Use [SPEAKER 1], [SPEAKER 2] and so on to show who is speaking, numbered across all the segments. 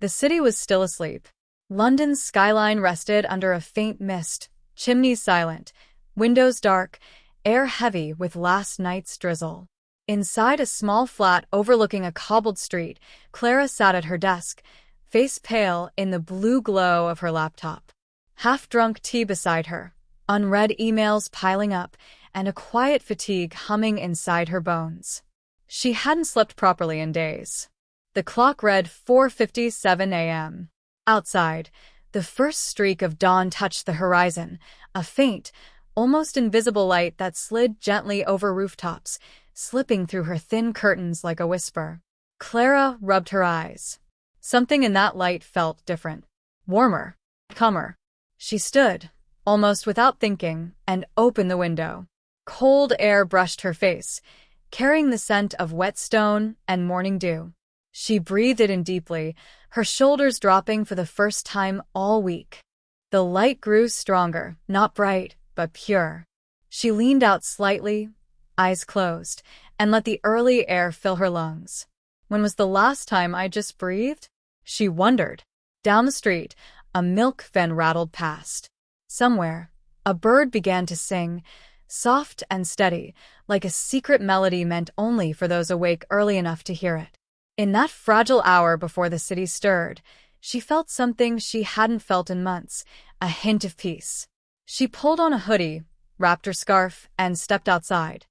[SPEAKER 1] The city was still asleep. London's skyline rested under a faint mist, chimneys silent, windows dark, air heavy with last night's drizzle. Inside a small flat overlooking a cobbled street, Clara sat at her desk, face pale in the blue glow of her laptop. Half-drunk tea beside her, unread emails piling up, and a quiet fatigue humming inside her bones. She hadn't slept properly in days. The clock read 4:57 a.m. Outside, the first streak of dawn touched the horizon, a faint, almost invisible light that slid gently over rooftops, slipping through her thin curtains like a whisper. Clara rubbed her eyes. Something in that light felt different. Warmer. Calmer. She stood, almost without thinking, and opened the window. Cold air brushed her face, carrying the scent of wet stone and morning dew. She breathed it in deeply, her shoulders dropping for the first time all week. The light grew stronger, not bright, but pure. She leaned out slightly, eyes closed, and let the early air fill her lungs. When was the last time I just breathed? She wondered. Down the street, a milk van rattled past. Somewhere, a bird began to sing, soft and steady, like a secret melody meant only for those awake early enough to hear it. In that fragile hour before the city stirred, she felt something she hadn't felt in months, a hint of peace. She pulled on a hoodie, wrapped her scarf, and stepped outside.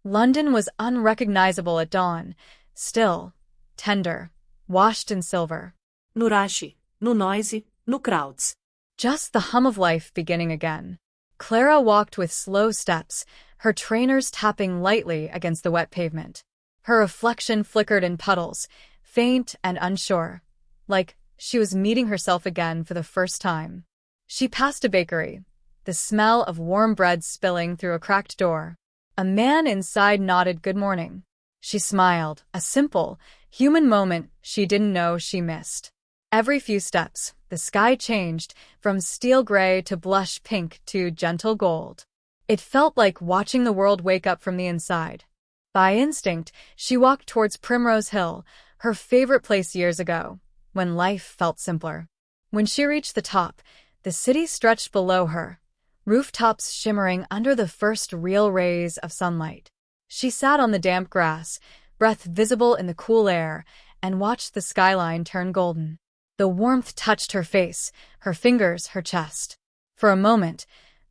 [SPEAKER 1] London was unrecognizable at dawn, still, tender, washed in silver.
[SPEAKER 2] No rush, no noise, no crowds.
[SPEAKER 1] Just the hum of life beginning again. Clara walked with slow steps, her trainers tapping lightly against the wet pavement. Her reflection flickered in puddles, faint and unsure, like she was meeting herself again for the first time. She passed a bakery, the smell of warm bread spilling through a cracked door. A man inside nodded good morning. She smiled, a simple, human moment she didn't know she missed. Every few steps, the sky changed from steel gray to blush pink to gentle gold. It felt like watching the world wake up from the inside. By instinct, she walked towards Primrose Hill, her favorite place years ago, when life felt simpler. When she reached the top, the city stretched below her, rooftops shimmering under the first real rays of sunlight. She sat on the damp grass, breath visible in the cool air, and watched the skyline turn golden. The warmth touched her face, her fingers, her chest. For a moment,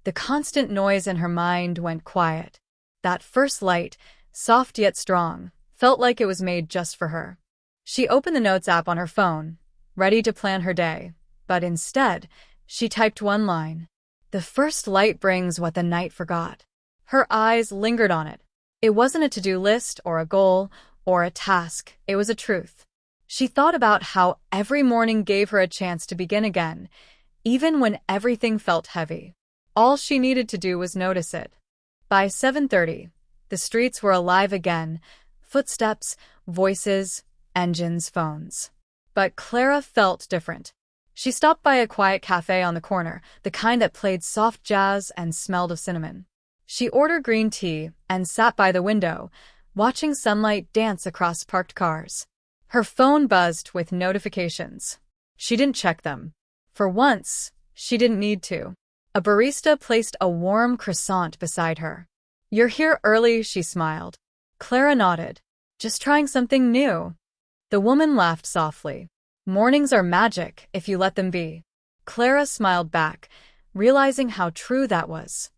[SPEAKER 1] the constant noise in her mind went quiet. That first light, soft yet strong, felt like it was made just for her. She opened the Notes app on her phone, ready to plan her day, but instead, she typed one line. The first light brings what the night forgot. Her eyes lingered on it. It wasn't a to-do list or a goal or a task, it was a truth. She thought about how every morning gave her a chance to begin again, even when everything felt heavy. All she needed to do was notice it. By 7:30, the streets were alive again, footsteps, voices, engines, phones. But Clara felt different. She stopped by a quiet cafe on the corner, the kind that played soft jazz and smelled of cinnamon. She ordered green tea and sat by the window, watching sunlight dance across parked cars. Her phone buzzed with notifications. She didn't check them. For once, she didn't need to. A barista placed a warm croissant beside her. "You're here early," she smiled. Clara nodded. "Just trying something new." The woman laughed softly. "Mornings are magic if you let them be." Clara smiled back, realizing how true that was.